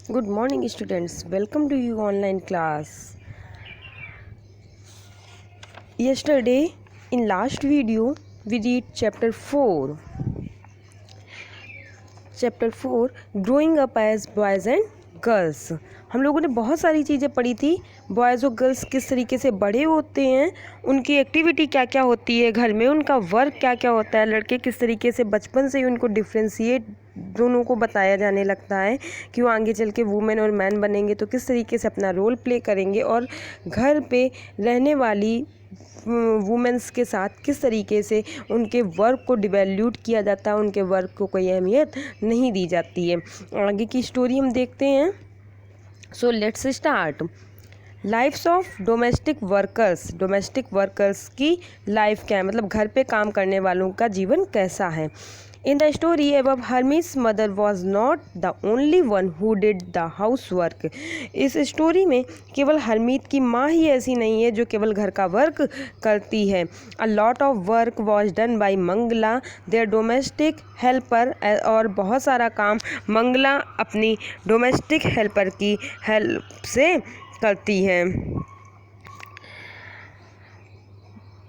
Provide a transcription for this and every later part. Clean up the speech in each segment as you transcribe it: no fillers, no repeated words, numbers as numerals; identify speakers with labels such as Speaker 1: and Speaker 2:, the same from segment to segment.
Speaker 1: Good morning, students. Welcome to your online class. Yesterday, in last video, we read chapter 4. Chapter 4, Growing Up as Boys and Girls. हम लोगों ने बहुत सारी चीज़ें पढ़ी थी। बॉयज़ और गर्ल्स किस तरीके से बड़े होते हैं, उनकी एक्टिविटी क्या क्या होती है घर में, उनका वर्क क्या क्या होता है, लड़के किस तरीके से बचपन से ही उनको डिफ्रेंशिएट दोनों को बताया जाने लगता है कि वो आगे चल के वुमेन और मैन बनेंगे तो किस तरीके से अपना रोल प्ले करेंगे, और घर पे रहने वाली वुमेंस के साथ किस तरीके से उनके वर्क को डिवैल्यूट किया जाता है, उनके वर्क को कोई अहमियत नहीं दी जाती है। आगे की स्टोरी हम देखते हैं। So let's start. Lifes of domestic workers की लाइफ क्या है, मतलब घर पे काम करने वालों का जीवन कैसा है। In the story above, Harmeet's mother was not the only one who did the house work. इस स्टोरी में केवल हरमीत की माँ ही ऐसी नहीं है जो केवल घर का वर्क करती है। A lot of work was done by Mangala their domestic helper, और बहुत सारा काम मंगला अपनी डोमेस्टिक हेल्पर की हेल्प से करती है।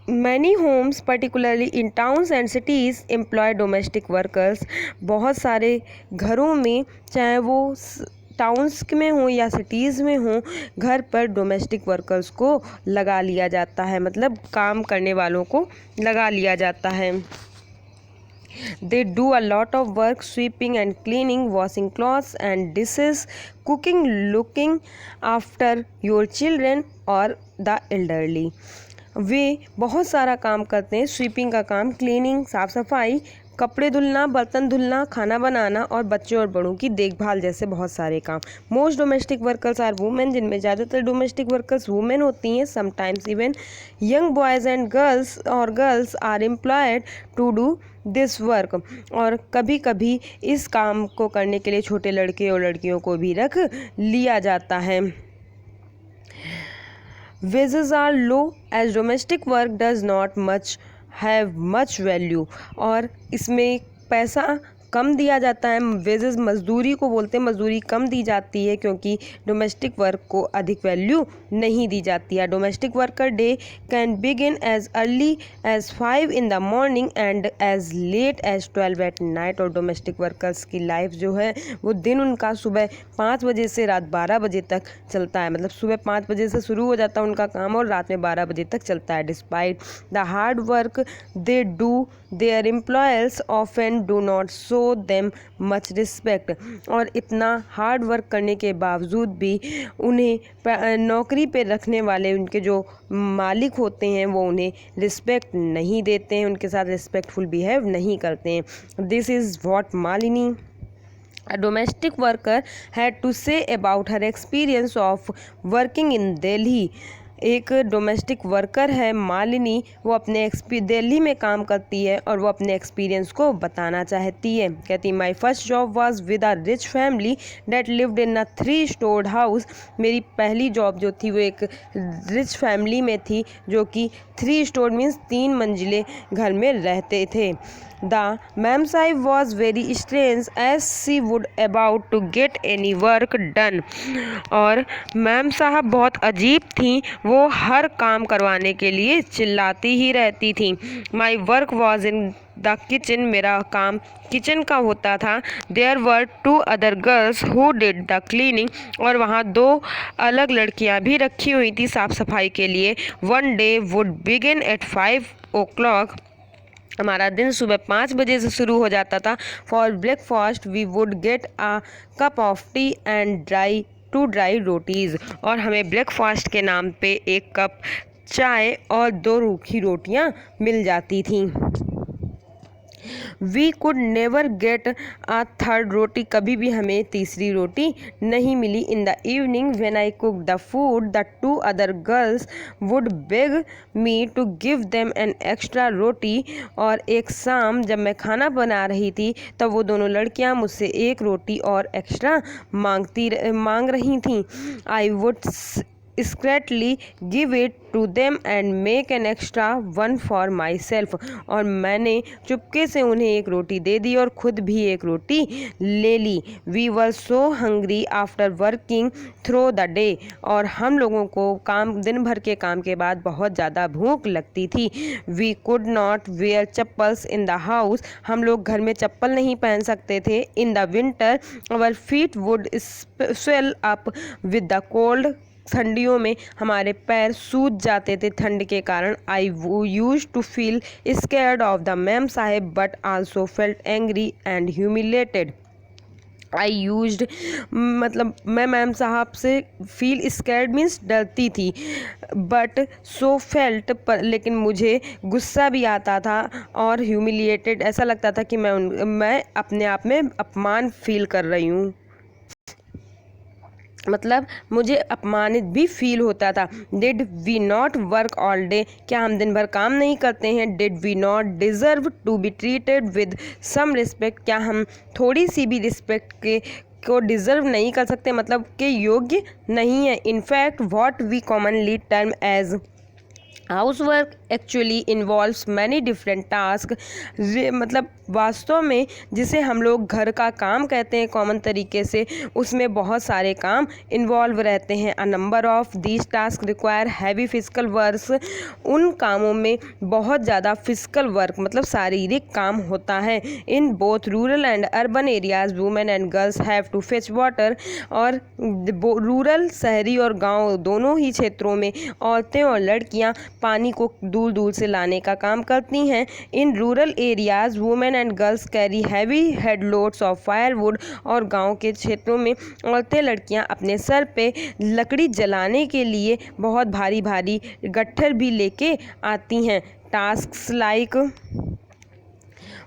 Speaker 1: Many homes, particularly in towns and cities, employ domestic workers. बहुत सारे घरों में, चाहे वो टाउन्स में हो या सिटीज़ में हो, घर पर डोमेस्टिक वर्कर्स को लगा लिया जाता है, मतलब काम करने वालों को लगा लिया जाता है। They do a lot of work: sweeping and cleaning, washing clothes and dishes, cooking, looking after your children or the elderly. वे बहुत सारा काम करते हैं। स्वीपिंग का काम, क्लीनिंग साफ़ सफाई, कपड़े धुलना, बर्तन धुलना, खाना बनाना और बच्चों और बड़ों की देखभाल जैसे बहुत सारे काम। Most domestic workers are women, जिनमें ज़्यादातर डोमेस्टिक वर्कर्स वुमेन होती हैं। Sometimes even young boys and girls are employed to do this work, और कभी कभी इस काम को करने के लिए छोटे लड़के और लड़कियों को भी रख लिया जाता है। Wages are low as domestic work does not have much value, और इसमें पैसा कम दिया जाता है। वेजेस मजदूरी को बोलते हैं, मजदूरी कम दी जाती है क्योंकि डोमेस्टिक वर्क को अधिक वैल्यू नहीं दी जाती है। Domestic worker day can begin as early as 5 in the morning and as late as 12 at night, और डोमेस्टिक वर्कर्स की लाइफ जो है वो दिन उनका सुबह 5 बजे से रात 12 बजे तक चलता है, मतलब सुबह 5 बजे से शुरू हो जाता है उनका काम और रात में 12 बजे तक चलता है। Despite the hard work they do, their employers often do not show them much respect, और इतना हार्ड वर्क करने के बावजूद भी उन्हें नौकरी पे रखने वाले उनके जो मालिक होते हैं वो उन्हें रिस्पेक्ट नहीं देते हैं, उनके साथ रिस्पेक्टफुल बिहेव नहीं करते हैं। This is what Malini, a domestic worker, had to say about her experience of working in Delhi. एक डोमेस्टिक वर्कर है मालिनी, वो अपने दिल्ली में काम करती है और वो अपने एक्सपीरियंस को बताना चाहती है। कहती, my first job was with a rich family that lived in a 3 stored house. मेरी पहली जॉब जो थी वो एक रिच फैमिली में थी जो कि 3 stored मीन्स 3 मंजिले घर में रहते थे। The ma'am sahib was very strange as she would about to get any work done, और मैम साहब बहुत अजीब थी, वो हर काम करवाने के लिए चिल्लाती ही रहती थी। My work was in the kitchen, मेरा काम किचन का होता था। There were 2 other girls who did the cleaning, और वहाँ 2 अलग लड़कियाँ भी रखी हुई थी साफ़ सफाई के लिए। One day would begin eight 5 o'clock, हमारा दिन सुबह 5 बजे से शुरू हो जाता था। For breakfast we would get a cup of tea and dry rotis, और हमें ब्रेकफास्ट के नाम पे 1 कप चाय और 2 रूखी रोटियां मिल जाती थीं। We could never get a third roti, कभी भी हमें तीसरी रोटी नहीं मिली। In the evening when I cook the food the 2 other girls would beg me to give them an extra roti, और एक शाम जब मैं खाना बना रही थी तब वो दोनों लड़कियां मुझसे 1 रोटी और एक्स्ट्रा मांग रही थीं। I would discreetly give it to them and make an extra one for myself। और मैंने चुपके से उन्हें एक रोटी दे दी और खुद भी एक रोटी ले ली। We were so hungry after working through the day। और हम लोगों को दिन भर के काम के बाद बहुत ज़्यादा भूख लगती थी। We could not wear chappals in the house। हम लोग घर में चप्पल नहीं पहन सकते थे। In the winter our feet would swell up with the cold। ठंडियों में हमारे पैर सूज जाते थे ठंड के कारण। I used to feel scared of the ma'am sahib but also felt angry and humiliated. I used मतलब मैं मैम साहब से फील स्कैर्ड मीन्स डरती थी, बट सो फेल्ट लेकिन मुझे गुस्सा भी आता था, और ह्यूमिलिएटेड ऐसा लगता था कि मैं अपने आप में अपमान फील कर रही हूँ, मतलब मुझे अपमानित भी फील होता था। Did we not work all day. क्या हम दिन भर काम नहीं करते हैं। Did we not deserve to be treated with some respect. क्या हम थोड़ी सी भी रिस्पेक्ट को डिज़र्व नहीं कर सकते, मतलब के योग्य नहीं है। In fact what we commonly term as housework actually involves many different task. मतलब वास्तव में जिसे हम लोग घर का काम कहते हैं कॉमन तरीके से, उसमें बहुत सारे काम इन्वॉल्व रहते हैं। A number of these task require heavy physical work. उन कामों में बहुत ज़्यादा फिजिकल वर्क मतलब शारीरिक काम होता है। In both rural and urban areas women and girls have to fetch water. और रूरल शहरी और गाँव दोनों ही क्षेत्रों में औरतें और लड़कियाँ पानी को दूर दूर से लाने का काम करती हैं। In rural areas women and girls carry heavy head loads of firewood. और गांव के क्षेत्रों में औरतें लड़कियां अपने सर पे लकड़ी जलाने के लिए बहुत भारी भारी गट्ठर भी लेके आती हैं। Tasks like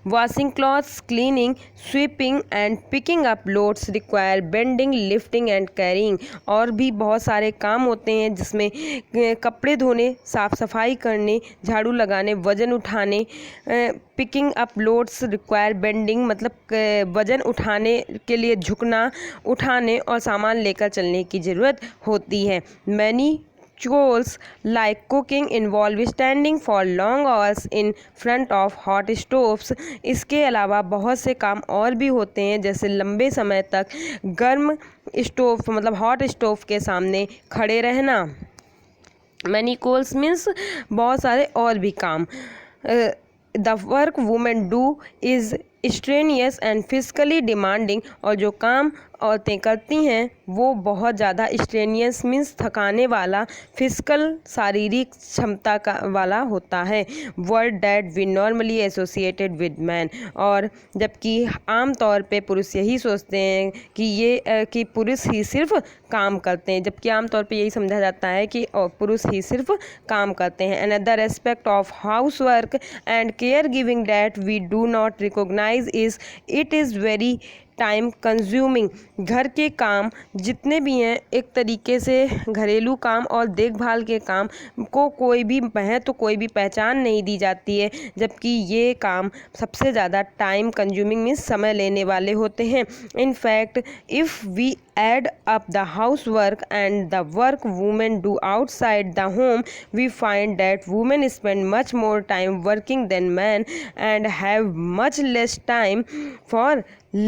Speaker 1: washing clothes, cleaning, sweeping and picking up loads require bending, lifting and carrying। और भी बहुत सारे काम होते हैं जिसमें कपड़े धोने, साफ़ सफाई करने, झाड़ू लगाने, वज़न उठाने। Picking up loads require bending मतलब वज़न उठाने के लिए झुकना, उठाने और सामान लेकर चलने की ज़रूरत होती है। Many chores like cooking involve standing for long hours in front of hot stoves। इसके अलावा बहुत से काम और भी होते हैं, जैसे लंबे समय तक गर्म स्टोव मतलब हॉट स्टोव के सामने खड़े रहना। मैनी कोल्स मीन्स बहुत सारे और भी काम। The work women do is strenuous and physically demanding. और जो काम औरतें करती हैं वो बहुत ज़्यादा स्ट्रेनियस मीन्स थकाने वाला, फिजिकल शारीरिक क्षमता का वाला होता है। Word that we normally associated with man. और जबकि आम तौर पे पुरुष यही सोचते हैं कि पुरुष ही सिर्फ काम करते हैं, जबकि आम तौर पे यही समझा जाता है कि पुरुष ही सिर्फ काम करते हैं। Another aspect of house work and care giving that we do not recognise is it is very time consuming. घर के काम जितने भी हैं एक तरीके से घरेलू काम और देखभाल के काम को कोई भी पहचान नहीं दी जाती है, जबकि ये काम सबसे ज़्यादा टाइम कंज्यूमिंग मीन्स समय लेने वाले होते हैं। In fact if we add up the housework and the work women do outside the home, we find that women spend much more time working than men and have much less time for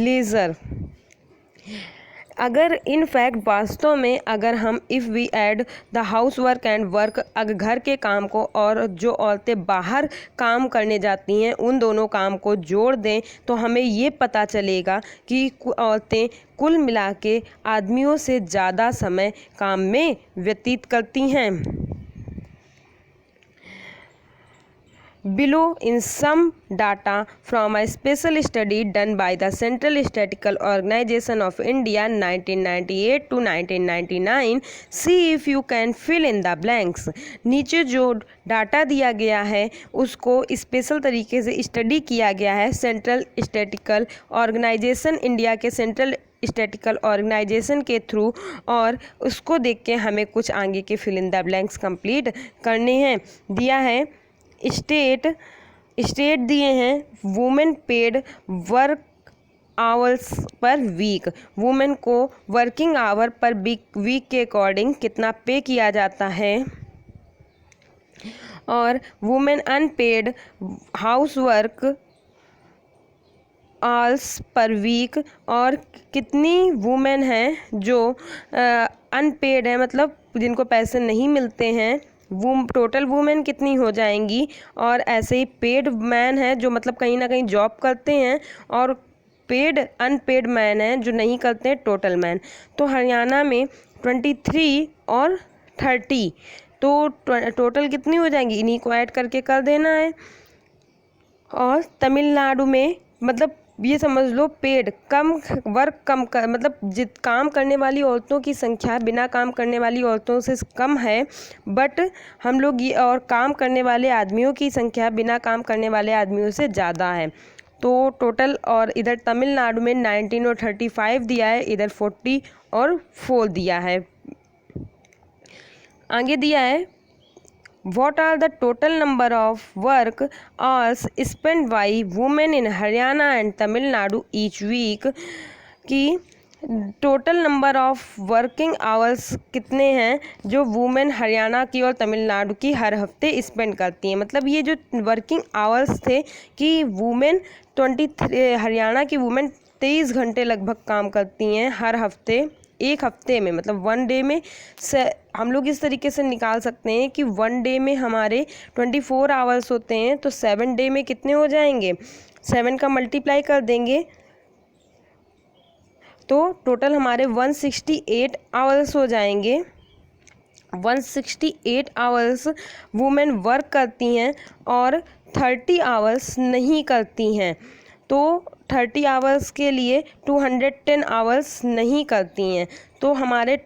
Speaker 1: leisure। अगर in fact वास्तव में अगर हम if we add the house work and work, अगर घर के काम को और जो औरतें बाहर काम करने जाती हैं उन दोनों काम को जोड़ दें, तो हमें ये पता चलेगा कि औरतें कुल मिला के आदमियों से ज़्यादा समय काम में व्यतीत करती हैं। Below in some data from a special study done by the Central Statistical Organization of India 1998 to 1999, see if you can fill in the blanks। नीचे जो डाटा दिया गया है उसको स्पेशल तरीके से स्टडी किया गया है सेंट्रल स्टैटिस्टिकल ऑर्गेनाइजेशन, इंडिया के सेंट्रल स्टैटिस्टिकल ऑर्गेनाइजेशन के थ्रू, और उसको देख के हमें कुछ आगे के fill in the blanks complete करने हैं। दिया है स्टेट दिए हैं women paid work hours per week. Women को वर्किंग आवर पर वीक के अकॉर्डिंग कितना पे किया जाता है। और women unpaid house work hours per week, और कितनी वुमेन हैं जो अनपेड है, मतलब जिनको पैसे नहीं मिलते हैं, वो टोटल वुमेन कितनी हो जाएंगी। और ऐसे ही पेड मैन है जो मतलब कहीं ना कहीं जॉब करते हैं, और पेड अनपेड मैन है जो नहीं करते हैं, टोटल मैन। तो हरियाणा में 23 और 30, तो टोटल कितनी हो जाएंगी, इन्हीं को ऐड करके कर देना है। और तमिलनाडु में मतलब ये समझ लो पेड कम वर्क कम कर मतलब काम करने वाली औरतों की संख्या बिना काम करने वाली औरतों से कम है, बट हम लोग ये और काम करने वाले आदमियों की संख्या बिना काम करने वाले आदमियों से ज़्यादा है। तो टोटल, और इधर तमिलनाडु में 19 और 35 दिया है, इधर 40 और 4 दिया है। आगे दिया है What are the total number of work hours spent by women in Haryana and Tamil Nadu each week? कि total number of working hours कितने हैं जो वुमेन हरियाणा की और तमिलनाडु की हर हफ्ते स्पेंड करती हैं। मतलब ये जो वर्किंग आवर्स थे कि वुमेन 23 हरियाणा की वुमेन 23 घंटे लगभग काम करती हैं हर हफ्ते, एक हफ्ते में, मतलब वन डे में से हम लोग इस तरीके से निकाल सकते हैं कि वन डे में हमारे 24 आवर्स होते हैं, तो 7 डे में कितने हो जाएंगे, 7 का मल्टीप्लाई कर देंगे तो टोटल हमारे 168 आवर्स हो जाएंगे। 168 आवर्स वुमेन वर्क करती हैं और 30 आवर्स नहीं करती हैं। तो 30 आवर्स के लिए 210 आवर्स नहीं करती हैं। तो हमारे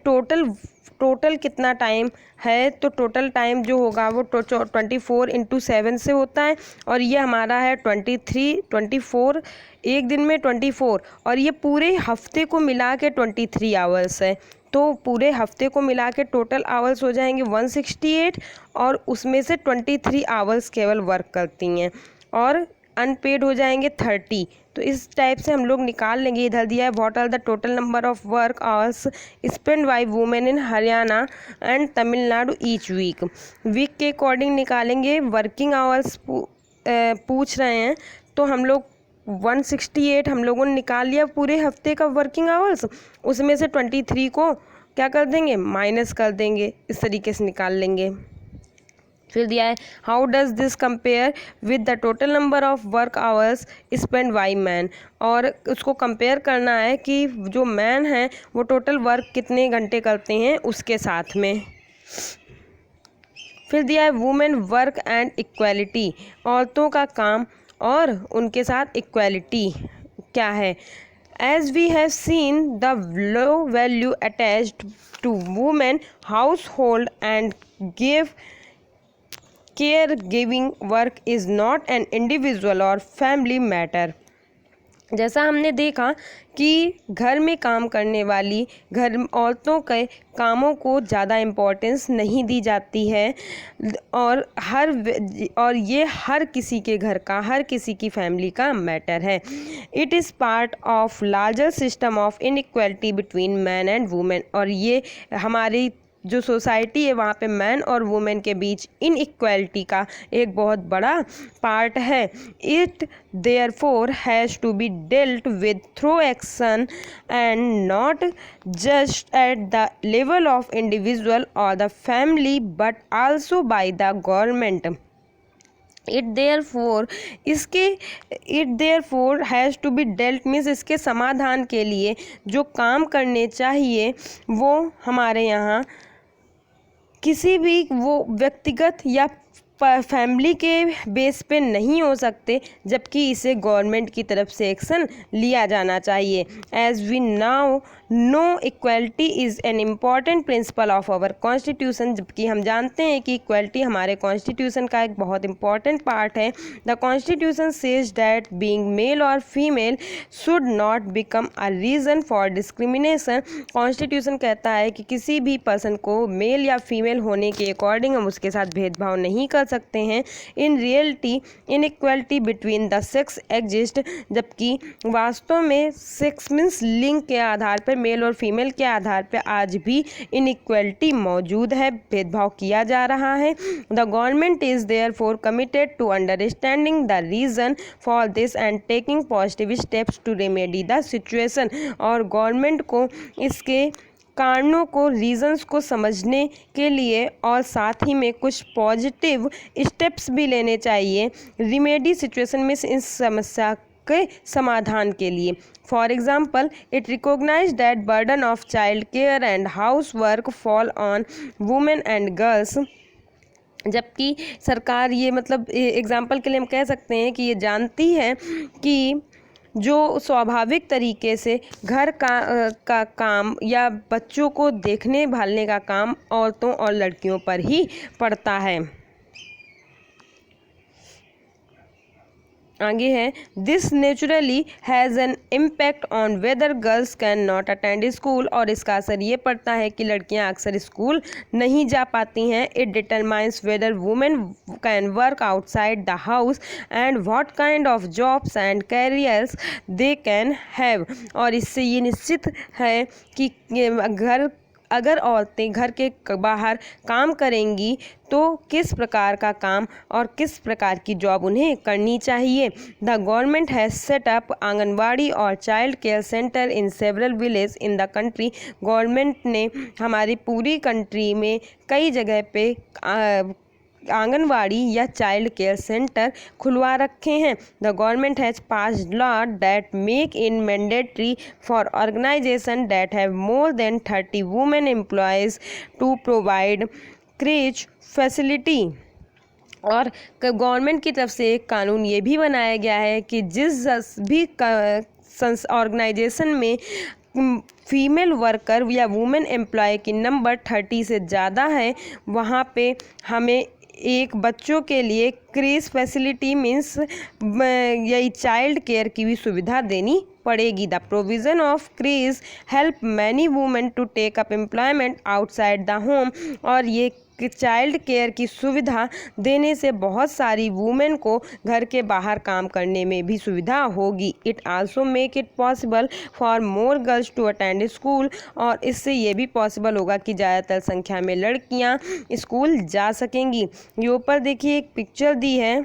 Speaker 1: टोटल कितना टाइम है, तो टोटल टाइम जो होगा वो 24 × 7 से होता है, और ये हमारा है 24 एक दिन में 24, और ये पूरे हफ्ते को मिला के 23 आवर्स है। तो पूरे हफ्ते को मिला के टोटल आवर्स हो जाएंगे 168, और उसमें से 23 आवर्स केवल वर्क करती हैं, और अनपेड हो जाएंगे 30। तो इस टाइप से हम लोग निकाल लेंगे। इधर दिया है what are the total number of work hours spend by women in Haryana and Tamil Nadu each week. Week के अकॉर्डिंग निकालेंगे। वर्किंग आवर्स पूछ रहे हैं, तो हम लोग 168 हम लोगों ने निकाल लिया पूरे हफ्ते का वर्किंग आवर्स, उसमें से 23 को क्या कर देंगे, माइनस कर देंगे, इस तरीके से निकाल लेंगे। फिर दिया है how does this compare with the total number of work hours spend by man, और उसको कंपेयर करना है कि जो मैन हैं वो टोटल वर्क कितने घंटे करते हैं उसके साथ में। फिर दिया है वुमेन वर्क एंड इक्वालिटी, औरतों का काम और उनके साथ इक्वालिटी क्या है। As we have seen, the low value attached to women household and caregiving work is not an individual or family matter। जैसा हमने देखा कि घर में काम करने वाली घर औरतों के कामों को ज़्यादा इम्पोर्टेंस नहीं दी जाती है, और ये हर किसी के घर का, हर किसी की फैमिली का मैटर है। It is part of larger system of inequality between man and women, और ये हमारी जो सोसाइटी है वहाँ पे मैन और वुमेन के बीच इनइक्वालिटी का एक बहुत बड़ा पार्ट है। It therefore has to be dealt with through action and not just at the level of individual और the family but also by the government. It therefore has to be dealt means इसके समाधान के लिए जो काम करने चाहिए वो हमारे यहाँ किसी भी वो व्यक्तिगत या फैमिली के बेस पे नहीं हो सकते, जबकि इसे गवर्नमेंट की तरफ से एक्शन लिया जाना चाहिए। As we now know equality is an important principle of our constitution, जबकि हम जानते हैं कि इक्वलिटी हमारे कॉन्स्टिट्यूशन का एक बहुत इंपॉर्टेंट पार्ट है। The constitution says that being male और female should not become a reason for discrimination. Constitution कहता है कि किसी भी पर्सन को मेल या फीमेल होने के अकॉर्डिंग हम उसके साथ भेदभाव नहीं कर सकते हैं। In reality inequality between the sex exist, जबकि वास्तव में सेक्स मीन्स लिंग के आधार पर, मेल और फीमेल के आधार पर आज भी इनइक्वलिटी मौजूद है, भेदभाव किया जा रहा है। The government is therefore committed to understanding the reason for this and taking positive steps to remedy the situation. और गवर्नमेंट को इसके कारणों को, रीजंस को समझने के लिए और साथ ही में कुछ पॉजिटिव स्टेप्स भी लेने चाहिए रिमेडी सिचुएशन में, इस समस्या के समाधान के लिए। For example, it recognise that burden of child care and house work fall on women and girls. जबकि सरकार ये मतलब एग्जाम्पल के लिए हम कह सकते हैं कि ये जानती है कि जो स्वाभाविक तरीके से घर का काम या बच्चों को देखने भालने का काम औरतों और लड़कियों पर ही पड़ता है। आगे है, this naturally has an impact on whether girls can not attend school. और इसका असर ये पड़ता है कि लड़कियां अक्सर स्कूल नहीं जा पाती हैं। It determines weather women can work outside the house and what kind of jobs and carriers they can have. और इससे ये निश्चित है कि अगर औरतें घर के बाहर काम करेंगी तो किस प्रकार का काम और किस प्रकार की जॉब उन्हें करनी चाहिए। The government has set up anganwadi और child care centre in several village in the country. Government ने हमारी पूरी कंट्री में कई जगह पे आंगनवाड़ी या चाइल्ड केयर सेंटर खुलवा रखे हैं। The government has passed law that make in mandatory for organisation that have more than 30 women employees to provide creche facility. और गवर्नमेंट की तरफ से एक कानून ये भी बनाया गया है कि जिस भी ऑर्गेनाइजेशन में फीमेल वर्कर या वुमेन एम्प्लॉय की नंबर 30 से ज़्यादा है, वहाँ पे हमें एक बच्चों के लिए क्रेच फैसिलिटी मीन्स यही चाइल्ड केयर की भी सुविधा देनी पड़ेगी। The provision of creche help many women to take up employment outside the home. और ये चाइल्ड केयर की सुविधा देने से बहुत सारी वुमेन को घर के बाहर काम करने में भी सुविधा होगी। It also make it possible for more girls to attend school. और इससे ये भी पॉसिबल होगा कि ज़्यादातर संख्या में लड़कियां स्कूल जा सकेंगी। ये ऊपर देखिए एक पिक्चर दी है,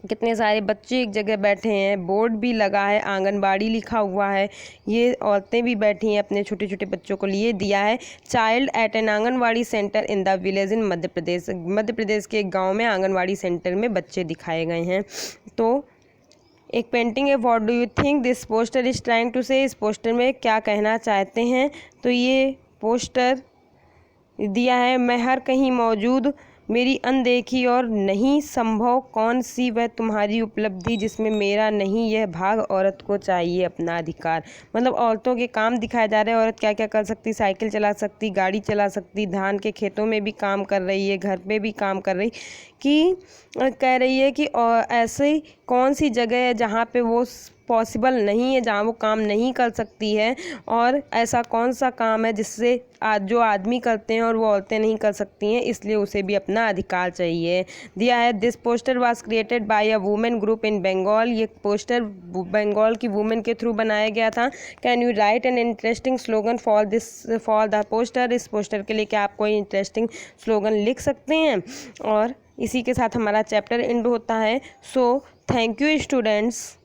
Speaker 1: कितने सारे बच्चे एक जगह बैठे हैं, बोर्ड भी लगा है, आंगनबाड़ी लिखा हुआ है, ये औरतें भी बैठी हैं, अपने छोटे छोटे बच्चों को लिए दिया है। Child at an anganwadi centre in the village in Madhya Pradesh. Madhya Pradesh के एक गांव में आंगनबाड़ी सेंटर में बच्चे दिखाए गए हैं। तो एक पेंटिंग है, what do you think this poster is trying to say. इस पोस्टर में क्या कहना चाहते हैं, तो ये पोस्टर दिया है, मैं हर कहीं मौजूद, मेरी अनदेखी और नहीं संभव कौन सी वह तुम्हारी उपलब्धि जिसमें मेरा नहीं, यह भाग औरत को चाहिए अपना अधिकार। मतलब औरतों के काम दिखाए जा रहे हैं, औरत क्या क्या कर सकती, साइकिल चला सकती, गाड़ी चला सकती, धान के खेतों में भी काम कर रही है, घर पे भी काम कर रही, कि कह रही है कि ऐसी कौन सी जगह है जहाँ पे वो पॉसिबल नहीं है, जहाँ वो काम नहीं कर सकती है, और ऐसा कौन सा काम है जिससे जो आदमी करते हैं और वो औरतें नहीं कर सकती हैं, इसलिए उसे भी अपना अधिकार चाहिए। दिया है, this poster was created by a women group in Bengal. ये पोस्टर बंगाल की वुमेन के थ्रू बनाया गया था। Can you right an interesting slogan for the poster. इस पोस्टर के लिए क्या आप कोई इंटरेस्टिंग स्लोगन लिख सकते हैं। और इसी के साथ हमारा चैप्टर एंड होता है। So thank you students.